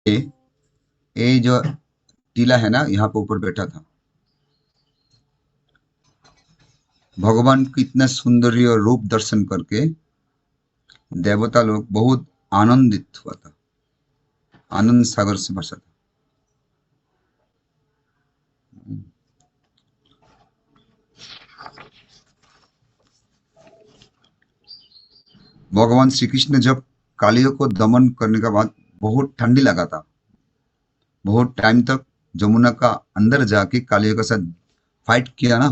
ये जो टीला है ना, यहाँ पे ऊपर बैठा था। भगवान की इतना सुंदर रूप दर्शन करके देवता लोग बहुत आनंदित हुआ था, आनंद सागर से भरा था। भगवान श्री कृष्ण ने जब कालियों को दमन करने के बाद बहुत ठंडी लगा था, बहुत टाइम तक जमुना का अंदर जाके कालियों के साथ फाइट किया ना।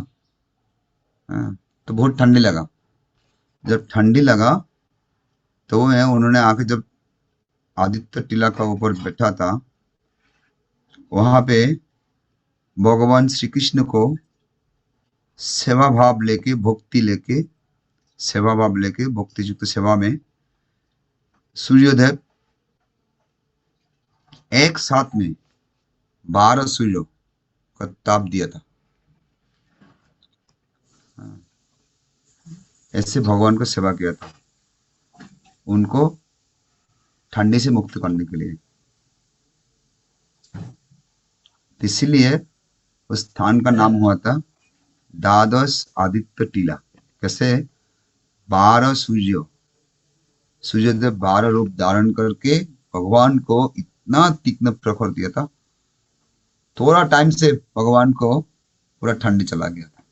तो बहुत ठंडी लगा। जब ठंडी लगा तो है उन्होंने आके जब आदित्य टीला का ऊपर बैठा था, वहां पे भगवान श्री कृष्ण को सेवा भाव लेके भक्ति लेके सेवा भाव लेके भक्ति युक्त सेवा में सूर्यदेव एक साथ में 12 सूर्यों का ताप दिया था। ऐसे भगवान को सेवा किया था, उनको ठंडी से मुक्त करने के लिए। इसीलिए उस स्थान का नाम हुआ था द्वादश आदित्य टीला। कैसे? 12 सूर्यदेव 12 रूप धारण करके भगवान को इतना तीक्ष्ण प्रखर दिया था, थोड़ा टाइम से भगवान को पूरा ठंडी चला गया था।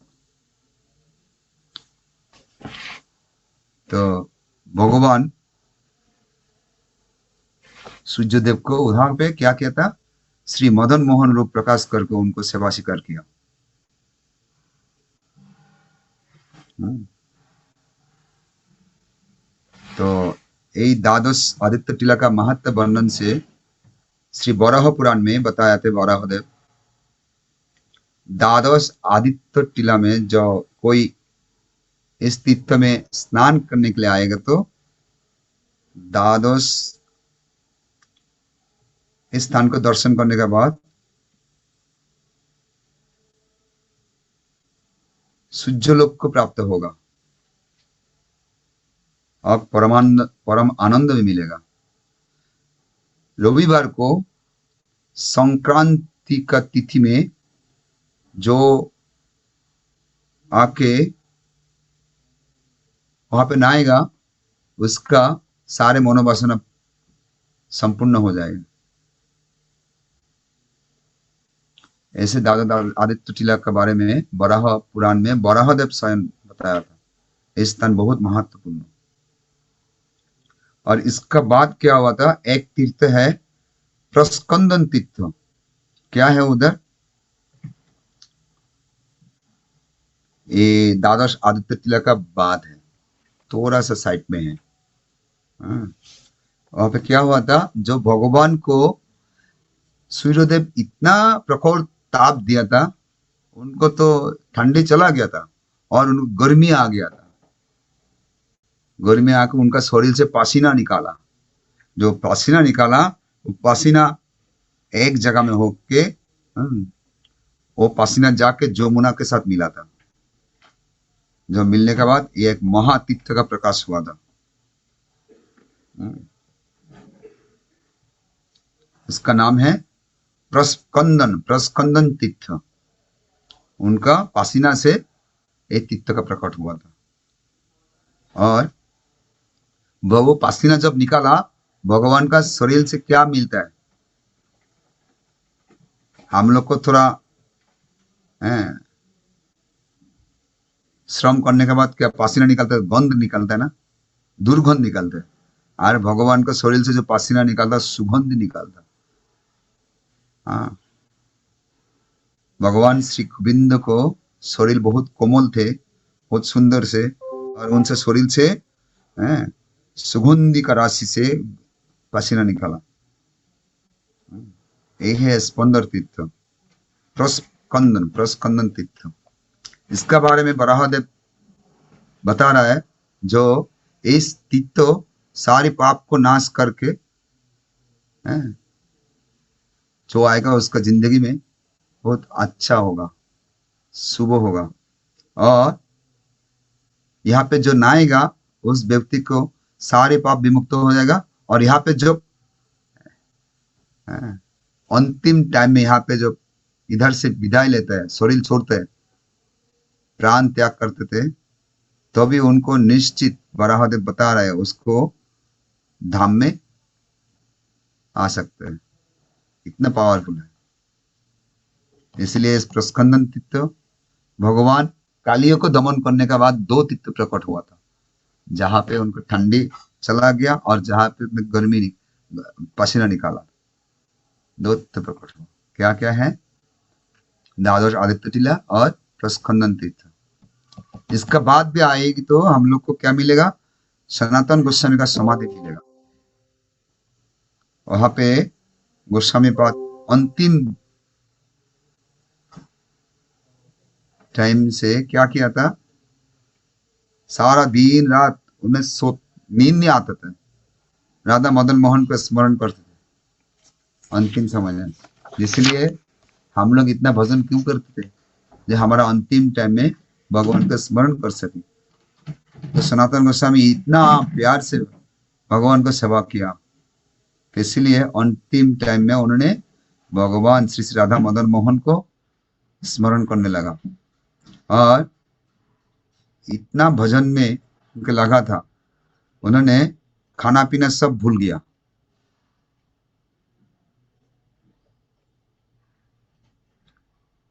तो भगवान सूर्यदेव को उधर पे क्या किया था? श्री मदन मोहन रूप प्रकाश करके उनको सेवा स्वीकार किया। तो यही द्वादश आदित्य टीला का महत्व वर्णन से श्री वराह पुराण में बताया थे। वराहदेव द्वादश आदित्य टीला में जो कोई इस तीर्थ में स्नान करने के लिए आएगा तो द्वादश इस स्थान को दर्शन करने के बाद सूर्यलोक को प्राप्त होगा और परम आनंद भी मिलेगा। रविवार को संक्रांति का तिथि में जो आके वहां पे नहाएगा, उसका सारे मनोवासना संपूर्ण हो जाएगा। ऐसे दादा आदित्य टीला के बारे में वराह पुराण में वराहदेव स्वयं बताया था। ये स्थान बहुत महत्वपूर्ण। और इसका बाद क्या हुआ था? एक तीर्थ है प्रस्कंदन तीर्थ। क्या है उधर? ये द्वादश आदित्य टीला का बाद है, थोड़ा सा साइड में है। वहां पे क्या हुआ था? जो भगवान को सूर्यदेव इतना प्रखर ताप दिया था, उनको तो ठंडी चला गया था और उनको गर्मी आ गया था। गर्मी आकर उनका शरीर से पसीना निकाला। जो पसीना निकाला, वो पसीना एक जगह में होके वो पसीना जाके जमुना के साथ मिला था। जो मिलने के बाद ये एक महातीर्थ का प्रकाश हुआ था। इसका नाम है प्रस्कंदन तीर्थ। उनका पसीना से एक तीर्थ का प्रकट हुआ था। और वो पसीना जब निकाला, भगवान का शरीर से क्या मिलता है? हम लोग को थोड़ा श्रम करने के बाद क्या पसीना निकलता है? गंध निकलता है ना, दुर्गंध निकलता है। और भगवान का शरीर से जो पसीना निकलता, सुगंध निकलता। हाँ, भगवान श्री गोविंद को शरीर बहुत कोमल थे, बहुत सुंदर से, और उनसे शरीर से सुगंधी का राशि से पसीना निकाला। यह है स्पंदर तीर्थ, प्रस्कंदन तीर्थ। इसका बारे में वराहदेव बता रहा है, जो इस तीर्थ सारे पाप को नाश करके जो आएगा उसका जिंदगी में बहुत अच्छा होगा, शुभ होगा। और यहाँ पे जो नहाएगा उस व्यक्ति को सारे पाप विमुक्त हो जाएगा। और यहाँ पे जो हैं। अंतिम टाइम में यहाँ पे जो इधर से विदाई लेते हैं, शरीर छोड़ते हैं, प्राण त्याग करते थे, तो भी उनको निश्चित वराहदेव बता रहे हैं उसको धाम में आ सकते हैं। इतना पावरफुल है। इसलिए इस प्रस्कंदन तीर्थ भगवान कालियों को दमन करने के बाद दो तीर्थ प्रकट हुआ था, जहां पे उनको ठंडी चला गया और जहां पे गर्मी पसीना निकाला। दो तीर्थ प्रकट हुआ। क्या क्या है? द्वादश आदित्य टीला और प्रस्कंदन तीर्थ। इसका बाद भी आएगी तो हम लोग को क्या मिलेगा? सनातन गोस्वामी का समाधि मिलेगा। वहां पे गोस्वामी पाद अंतिम टाइम से क्या किया था? सारा दिन रात उन्हें नींद नहीं आता था, राधा मदन मोहन को स्मरण करते थे अंतिम समय में। इसलिए हम लोग इतना भजन क्यों करते थे? जो हमारा अंतिम टाइम में भगवान का स्मरण कर सके। तो सनातन गोस्वामी इतना प्यार से भगवान को सेवा किया, इसलिए अंतिम टाइम में उन्होंने भगवान श्री श्री राधा मदन मोहन को स्मरण करने लगा। और इतना भजन में उनके लगा था, उन्होंने खाना पीना सब भूल गया।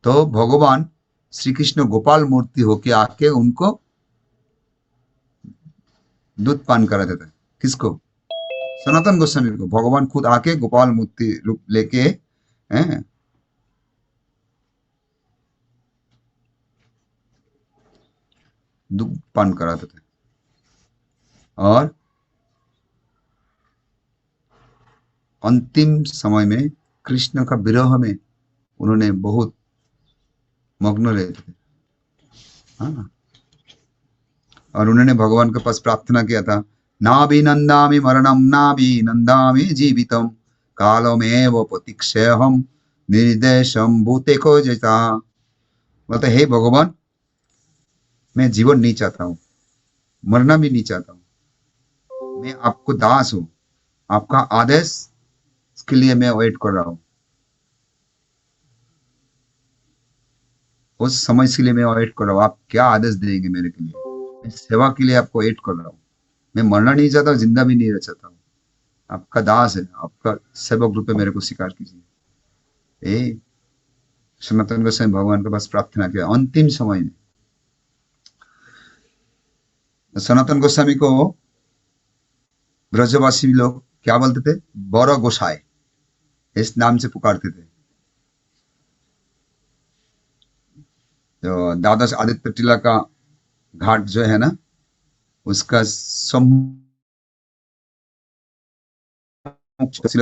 तो भगवान श्री कृष्ण गोपाल मूर्ति होके आके उनको दूध पान कराते थे। किसको? सनातन गोस्वामी को। भगवान खुद आके गोपाल मूर्ति रूप लेके हैं, दूध पान कराते थे। और अंतिम समय में कृष्ण का विरह में उन्होंने बहुत मग्न रहते थे। हाँ। और उन्होंने भगवान के पास प्रार्थना किया था, नाभिनन्दामि मरणम नाभिनन्दामि जीवितम कालमेव प्रतीक्षेऽहं निर्देशम भूते को जैसा। बोलते हे भगवान, मैं जीवन नहीं चाहता हूँ, मरना भी नहीं चाहता हूँ, मैं आपको दास हूँ, आपका आदेश के लिए मैं वेट कर रहा हूँ। उस समय के लिए मैं वेट कर रहा हूँ, आप क्या आदेश देंगे मेरे के लिए? मैं सेवा के लिए आपको वेट कर रहा हूँ। मैं मरना नहीं चाहता हूँ, जिंदा भी नहीं रह चाहता हूँ। आपका दास है, आपका सेवक रूप में मेरे को स्वीकार कीजिए। ए सनातन गोस्वामी भगवान के पास प्रार्थना किया अंतिम समय में। सनातन गोस्वामी को ब्रजवासी लोग क्या बोलते थे? बड़ गोसाई, इस नाम से पुकारते थे। तो द्वादश आदित्य टीला का घाट जो है ना, उसका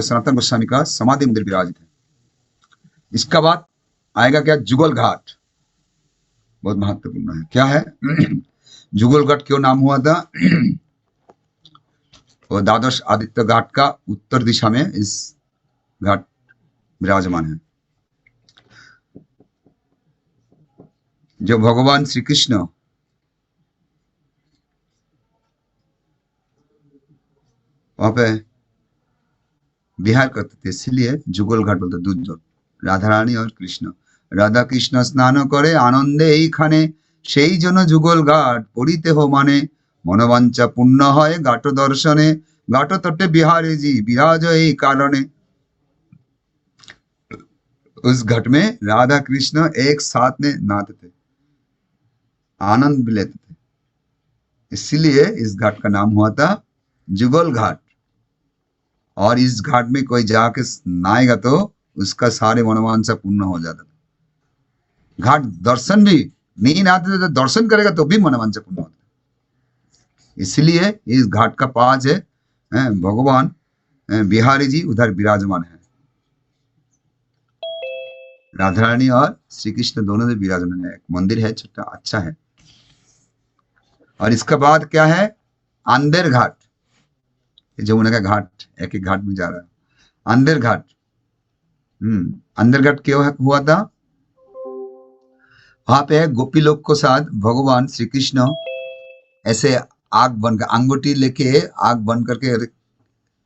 सनातन गोस्वामी का समाधि मंदिर विराजित है। इसका बाद आएगा क्या? जुगल घाट। बहुत महत्वपूर्ण है। क्या है? जुगल घाट क्यों नाम हुआ था? और द्वादश आदित्य घाट का उत्तर दिशा में इस घाट विराजमान है। जो भगवान श्री कृष्ण वहां पे विहार करते थे, इसलिए जुगल घाट बोलते। दूध राधा रानी और कृष्ण, राधा कृष्ण स्नान करे आनंदे এইখানে, সেই জন্য যুগল ঘাট পড়িতে হো মানে, মনোবাঞ্ছা পূর্ণ হয় ঘাট দর্শনে, ঘাট তটে বিহারে जी विराज এই কারণে। उस घाट में राधा कृष्ण एक साथ में नहाते थे, आनंद भी लेते थे, इसलिए इस घाट का नाम हुआ था जुगल घाट। और इस घाट में कोई जाके नहाएगा तो उसका सारे मनोवांछा पूर्ण हो जाता था। घाट दर्शन भी नहीं नहाते थे तो दर्शन करेगा तो भी मनोवांछा पूर्ण होता। इसलिए इस घाट का पास है भगवान बिहारी जी उधर विराजमान है। राधा रानी और श्री कृष्ण दोनों से विराजमान है। एक मंदिर है छोटा, अच्छा है। और इसका बाद क्या है? अंधेर घाट। जमुना का घाट एक एक घाट में जा रहा है। अंधेर घाट। अंधेर घाट क्यों हुआ था? वहां पे गोपी लोग को साथ भगवान श्री कृष्ण ऐसे आग बनकर, अंगूठी लेके आग बन करके,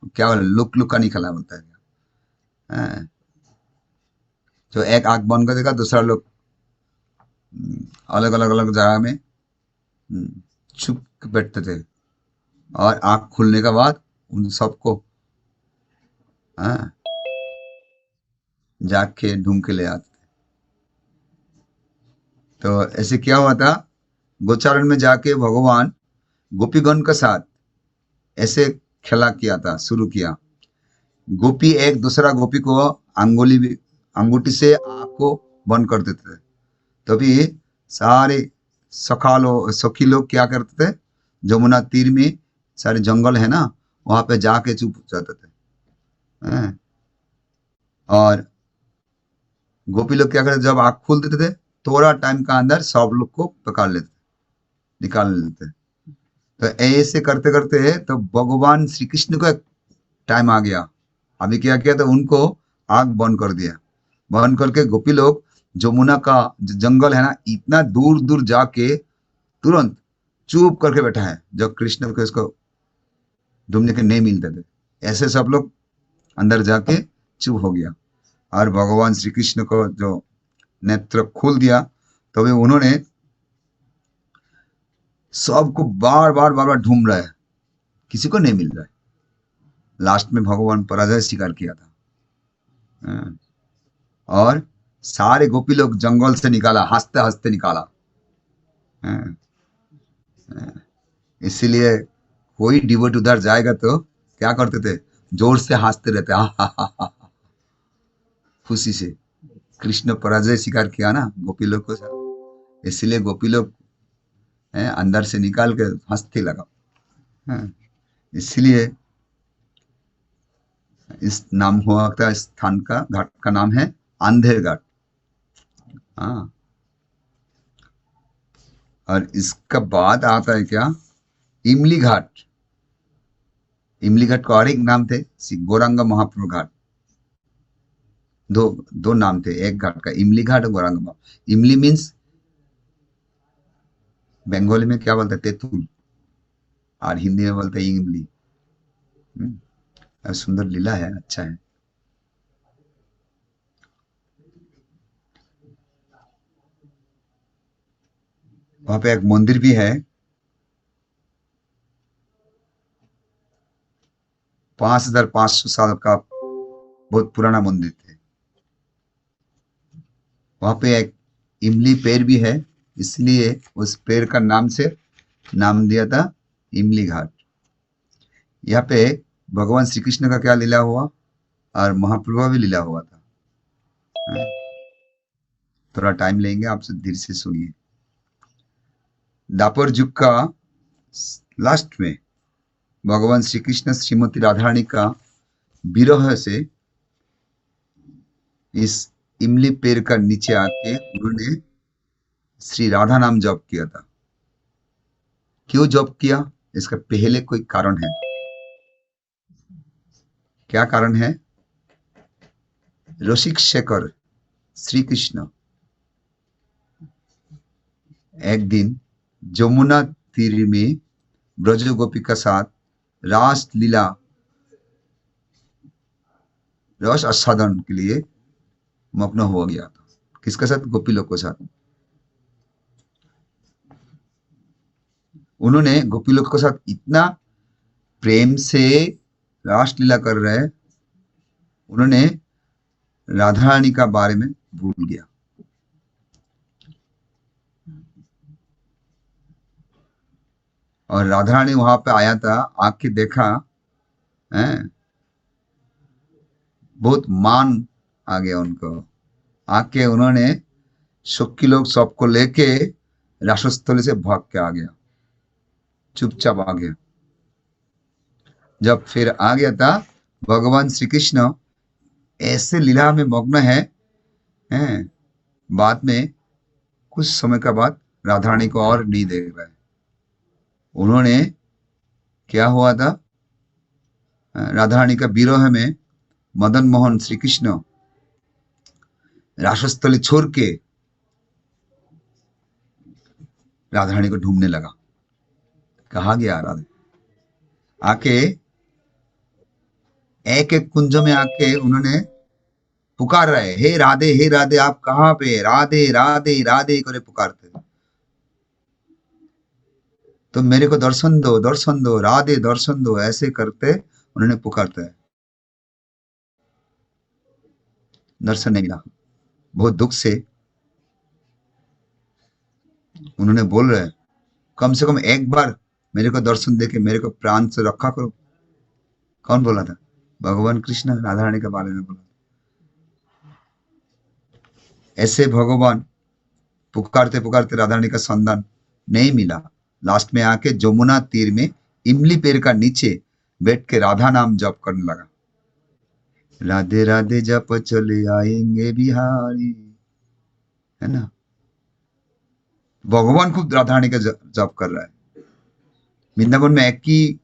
क्या लुक लुका निकला बोलता है, हैं। जो एक आंख बंद कर देगा, दूसरा लोग अलग अलग अलग जगह में छुप के बैठते थे, और आंख खुलने के बाद उन सबको हैं, जाके ढूंढ के ले आते। तो ऐसे क्या हुआ था, गोचारण में जाके भगवान गोपीगण के साथ ऐसे खेला किया था, शुरू किया। गोपी एक दूसरा गोपी को अंगूठी से आंख को बंद कर देते थे। तभी सारे सखी लोग क्या करते थे, जमुना तीर में सारे जंगल है ना, वहां पे जाके चुप हो जाते थे। हैं? और गोपी लोग क्या करते, जब आंख खोल देते थे, थोड़ा टाइम का अंदर सब लोग को पकड़ लेते, निकाल लेते। तो ऐसे करते करते तो भगवान श्री कृष्ण का टाइम आ गया। अभी क्या किया, तो उनको आग बंद कर दिया। बंद करके गोपी लोग जमुना का जो जंगल है ना, इतना दूर दूर जाके तुरंत चुप करके बैठा है, जब कृष्ण को इसको ढूंढने के नहीं मिलते थे। ऐसे सब लोग अंदर जाके चुप हो गया, और भगवान श्री कृष्ण को जो नेत्र खोल दिया, तभी उन्होंने सबको बार बार ढूंढ रहा है, किसी को नहीं मिल रहा है। लास्ट में भगवान पराजय स्वीकार किया था। हाँ, और सारे गोपी लोग जंगल से निकाला, हंसते हंसते निकाला। हाँ, इसीलिए कोई डिवोट उधर जाएगा तो क्या करते थे, जोर से हंसते रहते, हा हा हा हा, खुशी से। कृष्ण पराजय स्वीकार किया ना गोपी लोग को साथ, इसलिए गोपी लोग अंदर से निकाल के हंसते लगा। हाँ, इसलिए इस नाम हुआ था, स्थान का घाट का नाम है अंधेर घाट। हाँ, और इसका बाद आता है क्या, इमली घाट। इमली घाट का और एक नाम थे श्री गौरांग महाप्रभु घाट। दो दो नाम थे, एक घाट का इमली घाट और गौरांग महाप्रभु। इमली मीन्स बंगाली में क्या बोलते हैं, तेतुल, और हिंदी में बोलते हैं इमली। और सुंदर लीला है, अच्छा है। वहां पे एक मंदिर भी है, 5500 साल का बहुत पुराना मंदिर थे। वहां पे एक इमली पेड़ भी है, इसलिए उस पेड़ का नाम से नाम दिया था इमली घाट। यहाँ पे भगवान श्री कृष्ण का क्या लीला हुआ, और महाप्रभु का भी लीला हुआ था। हाँ, थोड़ा टाइम लेंगे, आपसे धीरे से सुनिए। द्वापर युग का लास्ट में भगवान श्री कृष्ण श्रीमती राधा रानी का विरह से इस इमली पेड़ का नीचे आके उन्होंने श्री राधा नाम जप किया था। क्यों जप किया, इसका पहले कोई कारण है। क्या कारण है, रसिक शेखर श्री कृष्ण एक दिन जमुना तीर में ब्रज गोपी का साथ रास लीला, रस आस्वादन के लिए मग्न हो गया था। किसके साथ, गोपी लोग के साथ। उन्होंने गोपी लोग के साथ इतना प्रेम से रास लीला कर रहे, उन्होंने राधा रानी का बारे में भूल गया। और राधा रानी वहां पे आया था, आके देखा है, बहुत मान आ गया उनको। आके उन्होंने सखी लोग सबको लेके रासस्थली से भाग के आ गया, चुपचाप आ गया। जब फिर आ गया था, भगवान श्री कृष्ण ऐसे लीला में मग्न है, बाद में कुछ समय का बाद राधा रानी को और नहीं देख रहा है। उन्होंने क्या हुआ था, राधा रानी का विरह में मदन मोहन श्री कृष्ण रासस्थली छोड़ के राधा रानी को ढूंढने लगा। कहा गया राधा, आके एक एक कुंज में आके उन्होंने पुकार रहे, हे राधे आप कहाँ पे, राधे राधे राधे करे पुकारते, तो मेरे को दर्शन दो राधे दर्शन दो, ऐसे करते उन्होंने पुकारते है। दर्शन नहीं मिला, बहुत दुख से उन्होंने बोल रहे, कम से कम एक बार मेरे को दर्शन देके मेरे को प्राण से रखा करो। कौन बोला था? भगवान कृष्ण राधा रानी के बारे में बोला। ऐसे भगवान पुकारते पुकारते राधा रानी का संधान नहीं मिला, लास्ट में आके जमुना तीर में इमली पेड़ का नीचे बैठ के राधा नाम जप करने लगा, राधे राधे जप चले आएंगे बिहारी, है ना। भगवान खुद राधा रानी का जप कर रहा है। वृंदावन में एक ही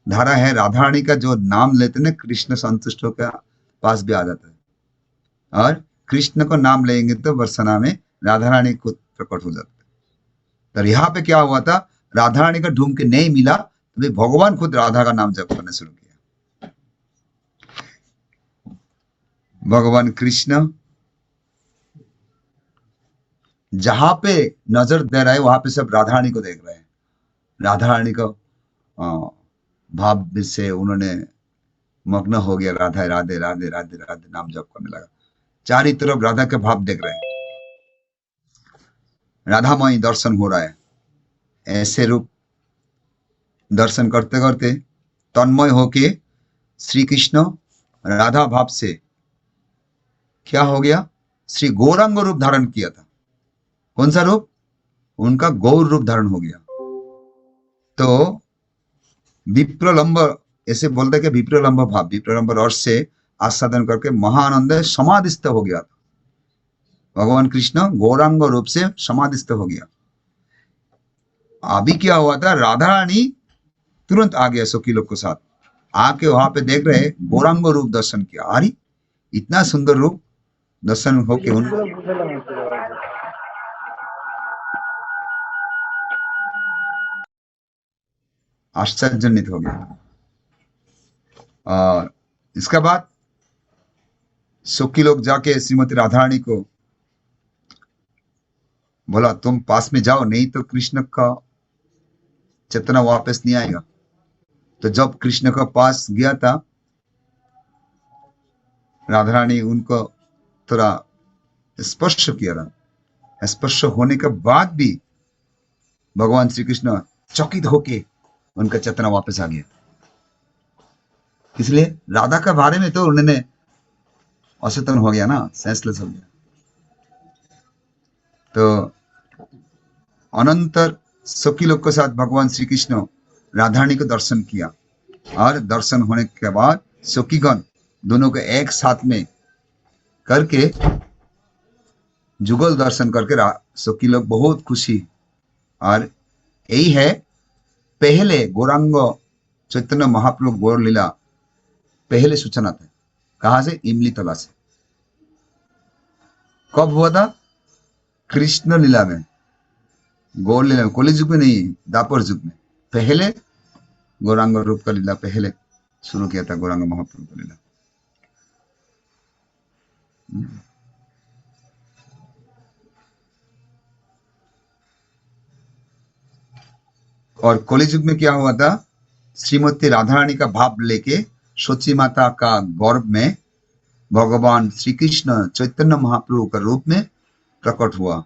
धारा है, राधा रानी का जो नाम लेते ना कृष्ण संतुष्ट होकर पास भी आ जाता है, और कृष्ण को नाम लेंगे तो बरसना में राधा रानी खुद प्रकट हो जाते हैं। तो यहाँ पे क्या हुआ था, राधा रानी का ढूंढ के नहीं मिला, तो भगवान खुद राधा का नाम जप करना शुरू किया। भगवान कृष्ण जहां पे नजर दे रहा है वहां पे सब राधा रानी को देख रहे हैं, राधा रानी को भाव से उन्होंने मग्न हो गया, राधा राधे राधे राधे राधे नाम जप करने लगा। चारों तरफ राधा के भाव देख रहे हैं, राधामय दर्शन हो रहा है। ऐसे रूप दर्शन करते करते तन्मय होके श्री कृष्ण राधा भाव से क्या हो गया, श्री गौरांग रूप धारण किया था। कौन सा रूप? उनका गौर रूप धारण हो गया। तो विप्रलंब, ऐसे बोलते कि विप्रलंब भाव, विप्रलंब रस से आस्वादन करके महानंद समाधिस्थ हो गया था। भगवान कृष्ण गौरांग रूप से समाधिस्थ हो गया। अभी क्या हुआ था, राधा रानी तुरंत आ गया सखी लोग के साथ, आके वहां पे देख रहे गौरांग रूप दर्शन किया। अरे इतना सुंदर रूप दर्शन होके उन आश्चर्यजनित हो गया। और इसके बाद सखी लोग जाके श्रीमती राधा रानी को बोला तुम पास में जाओ, नहीं तो कृष्ण का चेतना वापस नहीं आएगा। तो जब कृष्ण का पास गया था, राधा रानी उनको थोड़ा स्पर्श किया था। स्पर्श होने के बाद भी भगवान श्री कृष्ण चकित होके उनका चेतना वापस आ गया। इसलिए राधा के बारे में तो उन्होंने अचेतन हो गया ना, सेंसलेस हो गया। तो अनंतर सखी लोग के साथ भगवान श्री कृष्ण राधा रानी को दर्शन किया, और दर्शन होने के बाद सखीगण दोनों को एक साथ में करके जुगल दर्शन करके सखी लोग बहुत खुशी। और यही है पहले गौरांग चैतन्य महाप्रभु गौर लीला पहले सूचना था। कहा से? इमली तला से। कब हुआ था? कृष्ण लीला में, गौर लीला में, कली युग में नहीं, दापर युग में पहले गौरांग रूप का लीला पहले शुरू किया था, गौरांग महाप्रभु का लीला। और कली युग में क्या हुआ था, श्रीमती राधा रानी का भाव लेके सोची माता का गर्भ में भगवान श्री कृष्ण चैतन्य महाप्रभु का रूप में प्रकट हुआ।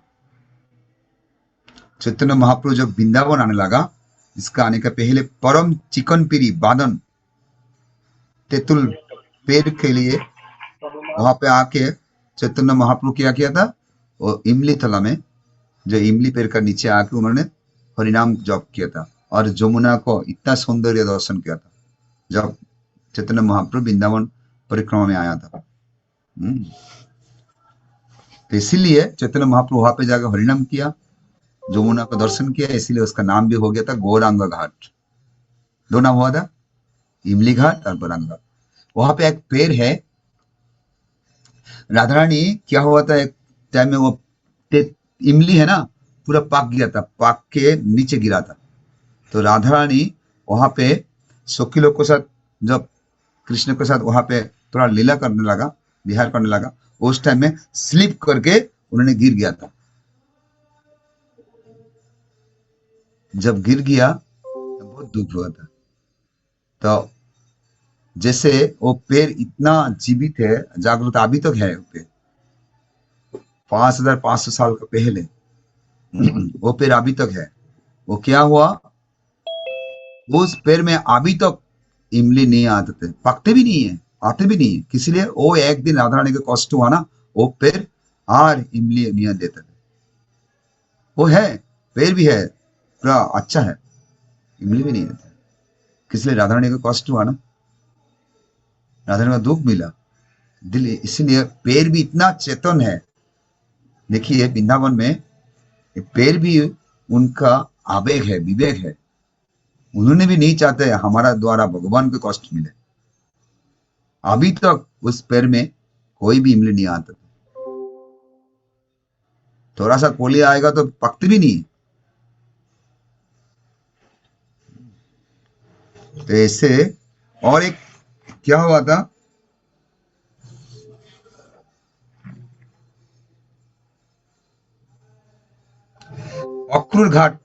चैतन्य महाप्रभु जब वृंदावन आने लगा, इसका आने का पहले परम चिकन पीरी बादन तेतुल पेड़ के लिए वहां पे आके चैतन्य महाप्रभु क्या किया था, वो इमली तला में जो इमली पेड़ का नीचे आके उन्होंने हरिनाम जप किया था, और जमुना को इतना सौंदर्य दर्शन किया था जब चैतन्य महाप्रभु वृंदावन परिक्रमा में आया था। तो इसीलिए चैतन्य महाप्रभु वहां पे जाकर हरिनाम किया, जमुना को दर्शन किया, इसीलिए उसका नाम भी हो गया था गौरांग घाट। दो नाम हुआ था, इमली घाट और गौरांग घाट। वहां पे एक पेड़ है, राधा रानी क्या हुआ था एक टाइम में, वो इमली है ना पूरा पाक गया था, पाक के नीचे गिरा था। तो राधा रानी वहां पे सखी लोग के साथ जब कृष्ण के साथ वहां पे थोड़ा लीला करने लगा, विहार करने लगा। उस टाइम में स्लिप करके उन्होंने गिर गया था। जब गिर गया तो बहुत दुख हुआ था। तो जैसे वो पेड़ इतना जीवित है, जागरूक अभी तक है वो पेड़, 5500 साल का पहले वो पेड़ अभी तक है। वो क्या हुआ, उस पेड़ में अभी तक इमली नहीं आते थे, पकते भी नहीं है, आते भी नहीं है। किसी लिए वो एक दिन राधा रानी को कष्ट हुआ ना, वो पेड़ और इमली नहीं देते थे। वो है, पेड़ भी है, पूरा अच्छा है, इमली भी नहीं देते। किसी लिए राधा रानी को कष्ट हुआ ना, राधा रानी को दुख मिला दिल, इसीलिए पेड़ भी इतना चेतन है। देखिए वृंदावन में ये पेड़ भी उनका आवेग है, विवेक है। उन्होंने भी नहीं चाहते हमारा द्वारा भगवान को कष्ट मिले। अभी तक उस पेड़ में कोई भी इमली नहीं आता। थोड़ा सा कोली आएगा तो पकते भी नहीं। तो ऐसे और एक क्या हुआ था, अक्रूर घाट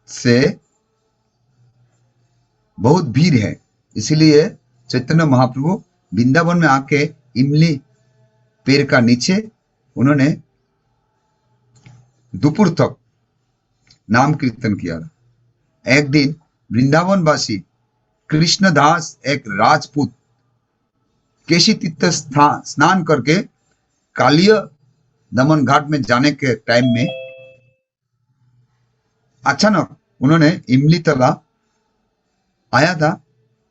से बहुत भीड़ है, इसीलिए चैतन्य महाप्रभु वृंदावन में आके इमली पेड़ का नीचे उन्होंने दोपहर तक नाम कीर्तन किया। एक दिन वृंदावन वासी कृष्णदास एक राजपूत केशी तीर्थ स्नान करके कालिया दमन घाट में जाने के टाइम में अचानक उन्होंने इमली तला आया था,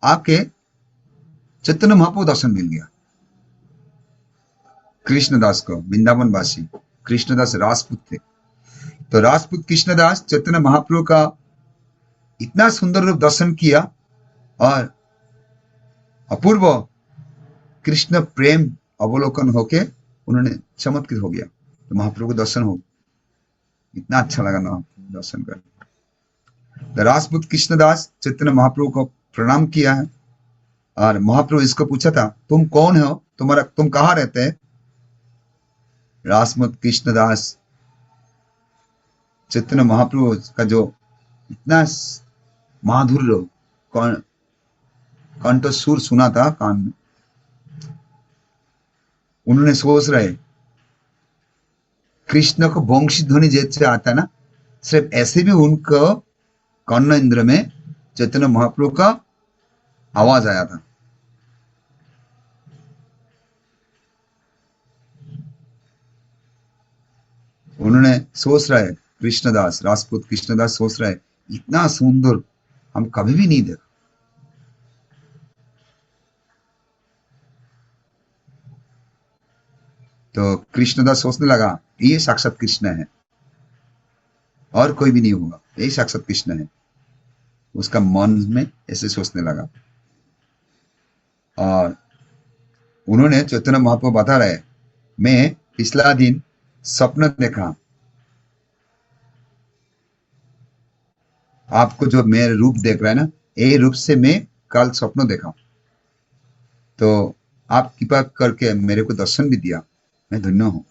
आके चैतन्य महाप्रभु दर्शन मिल गया कृष्णदास को। वृंदावन वासी कृष्णदास राजपूत थे। तो राजपूत कृष्णदास चैतन्य महाप्रभु का इतना सुंदर रूप दर्शन किया और अपूर्व कृष्ण प्रेम अवलोकन होके उन्होंने चमत्कृत हो गया। तो महाप्रभु को दर्शन हो, इतना अच्छा लगा ना दर्शन कर। तो राजपूत कृष्णदास चैतन्य महाप्रभु को प्रणाम किया है और महाप्रभु इसको पूछा था, तुम कौन हो, तुम कहाँ रहते हैं। राजपूत कृष्णदास चैतन्य महाप्रभु का जो इतना माधुर्य कंठ सुर सुना था कान में, उन्होंने सोच रहे कृष्ण को वंशी ध्वनि जैसे आता ना, सिर्फ ऐसे भी उनको कर्ण इंद्र में चैतन्य महाप्रभु का आवाज आया था। उन्होंने सोच रहे कृष्णदास, राजपूत कृष्णदास सोच रहे इतना सुंदर हम कभी भी नहीं देखा। तो कृष्णदास सोचने लगा ये साक्षात कृष्ण है और कोई भी नहीं होगा, यही साक्षात कृष्ण है। उसका मन में ऐसे सोचने लगा और उन्होंने चैतन्य महाप्रभु बता रहे, मैं पिछला दिन स्वप्न देखा, आपको जो मेरे रूप देख रहा है ना, यही रूप से मैं कल स्वप्न देखा, तो आप कृपा करके मेरे को दर्शन भी दिया, मैं धन्य हूं।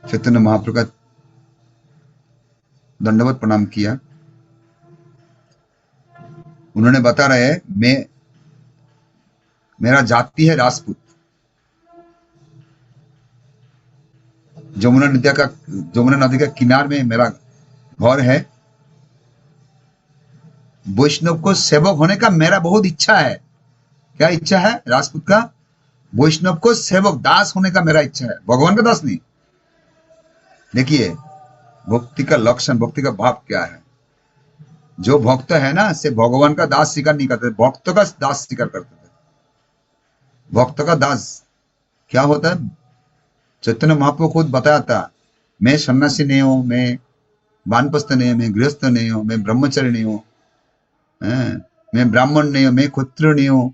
चैतन्य महाप्रभु का दंडवत प्रणाम किया। उन्होंने बता रहे मेरा जाति है राजपूत, जमुना नदी का किनार में मेरा घर है। वैष्णव को सेवक होने का मेरा बहुत इच्छा है। क्या इच्छा है राजपूत का? वैष्णव को सेवक दास होने का मेरा इच्छा है, भगवान का दास नहीं। देखिए भक्ति का लक्षण, भक्ति का भाव क्या है। जो भक्त है ना, से भगवान का दास स्वीकार नहीं करते, भक्त का दास स्वीकार करते थे। भक्त का दास क्या होता है, चैतन्य महाप्रभु खुद बताया था, मैं सन्यासी नहीं हूं, मैं वानप्रस्थ नहीं हूं, मैं गृहस्थ नहीं हूं, मैं ब्रह्मचारी नहीं हूं, मैं ब्राह्मण नहीं हूं, मैं क्षत्रिय नहीं हूं,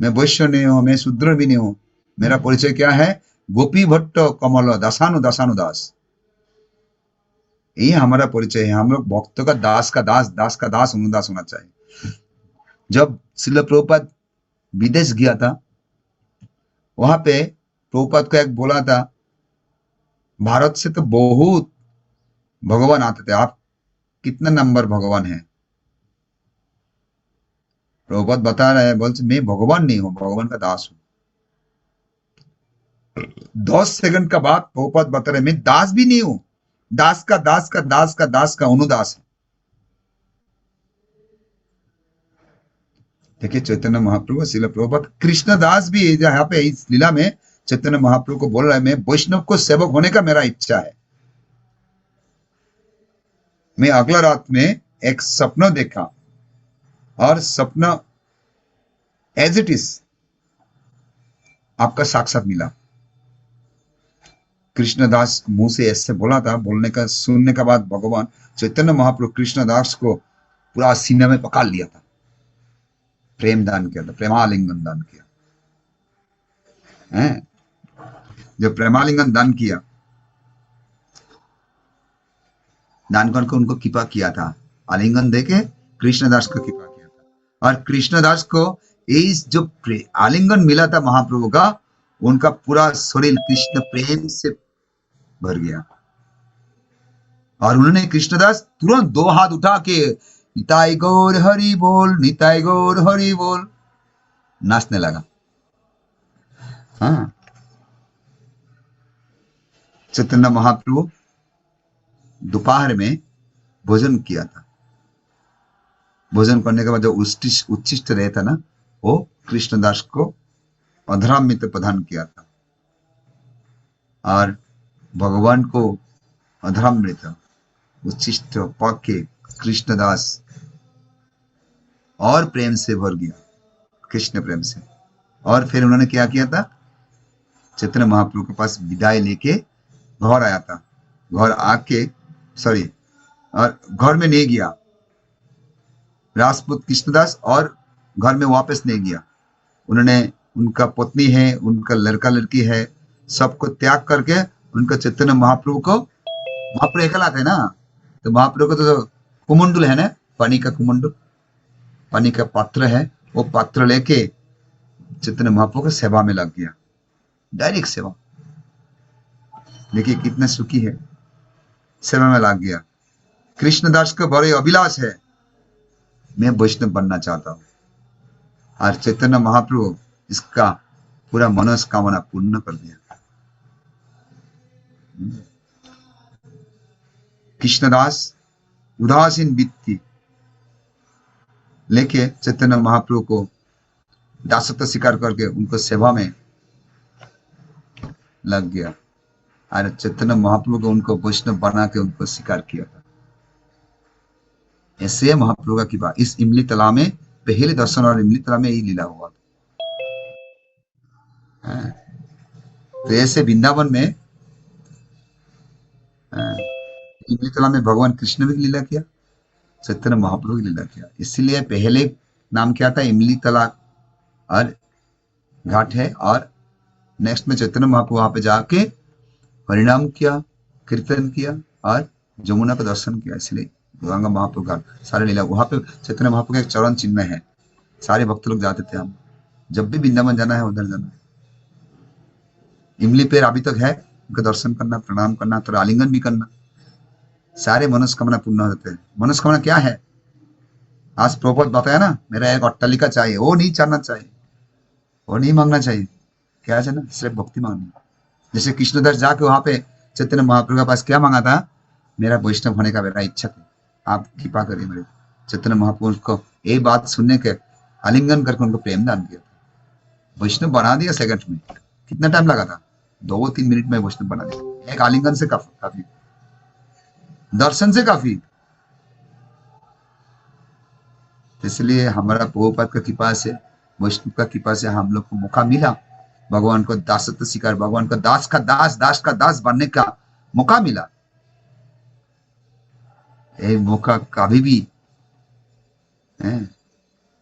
मैं वैश्य नहीं हूं, मैं शूद्र भी नहीं हूं। मेरा परिचय क्या है? गोपी भट्ट कमल दासानु दासानु दास। यही हमारा परिचय है। हम लोग भक्त का दास का दास, दास का दास अनुदास होना चाहिए। जब श्रील प्रभुपाद विदेश गया था, वहां पे प्रभुपाद को एक बोला था, भारत से तो बहुत भगवान आते थे, आप कितना नंबर भगवान है? प्रभुपाद बता रहे हैं, बोलते मैं भगवान नहीं हूं, भगवान का दास हूं। 10 सेकंड का बाद प्रभुपाद बता रहे मैं दास भी नहीं हूं, दास का दास का दास का दास का अनुदास है। देखिए चैतन्य महाप्रभु श्रील प्रभुपाद कृष्णदास भी यहाँ पे इस लीला में चैतन्य महाप्रभु को बोल रहा है, मैं वैष्णव को सेवक होने का मेरा इच्छा है। मैं अगला रात में एक सपना देखा और सपना एज इट इज आपका साक्षात मिला। कृष्णदास मुंह से ऐसे बोला था, बोलने का सुनने के बाद भगवान चैतन्य महाप्रभु कृष्णदास को पूरा सीने में पकड़ लिया था, प्रेम दान किया था, प्रेमालिंगन दान किया है। जब प्रेमालिंगन दान किया, दान करके उनको कृपा किया था, आलिंगन देके कृष्णदास को कृपा किया था। और कृष्णदास को इस जो आलिंगन मिला था महाप्रभु का, उनका पूरा शरीर कृष्ण प्रेम से भर गया। और उन्होंने कृष्णदास तुरंत 2 हाथ उठा के निताई गौर हरि बोल, निताई गौर हरि बोल नाचने लगा। हाँ, चैतन्य महाप्रभु दोपहर में भोजन किया था। भोजन करने के बाद जो उच्छिष्ट रहता ना, वो कृष्णदास को अधरामृत प्रदान किया था। और भगवान को अधरामृत उच्छिष्ट पक के कृष्णदास और प्रेम से भर गया, कृष्ण प्रेम से। और फिर उन्होंने क्या किया था, चैतन्य महाप्रभु के पास विदाई लेके घर आया था। घर आके और घर में नहीं गया राजपूत कृष्णदास, और घर में वापस नहीं गया। उन्होंने, उनका पत्नी है, उनका लड़का लड़की है, सबको त्याग करके उनका चैतन्य महाप्रभु को, महाप्रभु अकेला थे ना, तो महाप्रभु को तो कुमुंडल है ना, पानी का कुमुंडल, पानी का पात्र है, वो पात्र लेके चैतन्य महाप्रभु को सेवा में लग गया, डायरेक्ट सेवा। देखिए कितना सुखी है, सेवा में लग गया। कृष्णदास को बड़े अभिलाष है, मैं वैष्णव बनना चाहता हूं, और चैतन्य महाप्रभु इसका पूरा मनोकामना पूर्ण कर दिया। कृष्णदास उदासीन वृत्ति लेके चैतन्य महाप्रभु को दासत्व स्वीकार करके उनको सेवा में लग गया, और चैतन्य महाप्रभु को उनको वैष्णव बना के उनको स्वीकार किया था। ऐसे महाप्रभु का कृपा इस इमली तालाब में, पहले दर्शन और इमली तालाब में यही लीला हुआ था। तो ऐसे वृंदावन में इमली तालाब में भगवान कृष्ण भी लीला किया, चैतन्य महाप्रभु की लीला किया। इसीलिए पहले नाम क्या था, इमली तालाब और घाट है, और नेक्स्ट में चैतन्य महाप्रभु वहां पे जाके हरिनाम किया, कीर्तन किया और जमुना का दर्शन किया। इसलिए गंगा महाप्रभु घाट सारे लीला वहां पे चैतन्य महाप्रभु का एक चरण चिन्ह है। सारे भक्त लोग जाते थे, हम जब भी वृंदावन जाना है उधर जाना है। इमली पेड़ अभी तक है, उनका दर्शन करना, प्रणाम करना, तो आलिंगन भी करना, सारे मनोकामना पूर्ण होते हैं। मनोकामना क्या है, आज प्रभुपाद बताया ना, मेरा एक अट्टालिका चाहिए, वो नहीं चाहना चाहिए, वो नहीं मांगना चाहिए, क्या चाहिए ना, सिर्फ भक्ति मांगनी। जैसे कृष्णदास जाके वहां पे चैतन्य महाप्रभु के पास क्या मांगा था, मेरा वैष्णव होने का मेरा इच्छा थी, आप कृपा करिए मेरे। चैतन्य महाप्रभु को ये बात सुनने के आलिंगन करके उनको प्रेम दान किया था, वैष्णव बना दिया सेकंड में। कितना टाइम लगा था, 2-3 मिनट में वैष्णव बना दिया, एक आलिंगन से काफी, दर्शन से काफी। इसलिए हमारा प्रभुपाद का कृपा से, वैष्णव का कृपा से हम लोग को मौका मिला, भगवान को दासत्व स्वीकार, भगवान को दास का दास बनने का मौका मिला। ये मौका कभी भी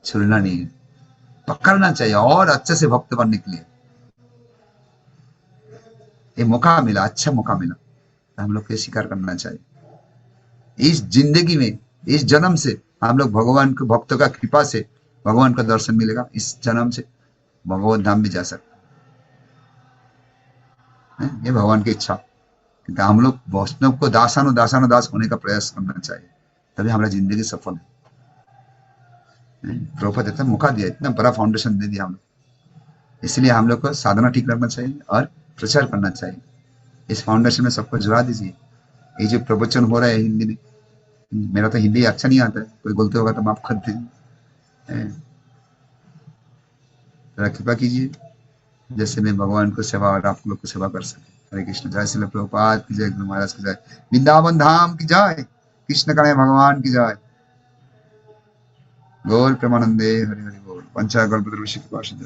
छोड़ना नहीं है, पकड़ना चाहिए और अच्छे से भक्त बनने के लिए। ये मौका मिला, अच्छा मौका मिला, हम लोग को स्वीकार करना चाहिए। इस जिंदगी में, इस जन्म से हम लोग भगवान के भक्तों का कृपा से भगवान का दर्शन मिलेगा, इस जन्म से भगवत धाम भी जा सकते हैं। ये भगवान की इच्छा, क्योंकि हम लोग वैष्णव को दासानुदास होने का प्रयास करना चाहिए, तभी हमारी जिंदगी सफल है। प्रभुपाद इतना मौका दिया, इतना बड़ा फाउंडेशन दे दिया हम लोग, इसलिए हम लोग को साधना ठीक रखना चाहिए और प्रचार करना चाहिए। इस फाउंडेशन में सबको जुड़ा दीजिए। ये जो प्रवचन हो रहा है हिंदी में, मेरा तो हिंदी अच्छा नहीं आता है, कोई गलती होगा तो माफ कर दीजिए। जरा कृपा कीजिए, जैसे मैं भगवान को सेवा और आप लोग को सेवा कर सके। हरे कृष्ण। जय श्री प्रभुपाद की जय, गुरु महाराज की जय, वृंदावन धाम की जय, कृष्ण कन्हैया भगवान की जय। गौर प्रेमानंदे हरि हरि बोल। पंचाकल्पतरुषि कृपा सिंधु।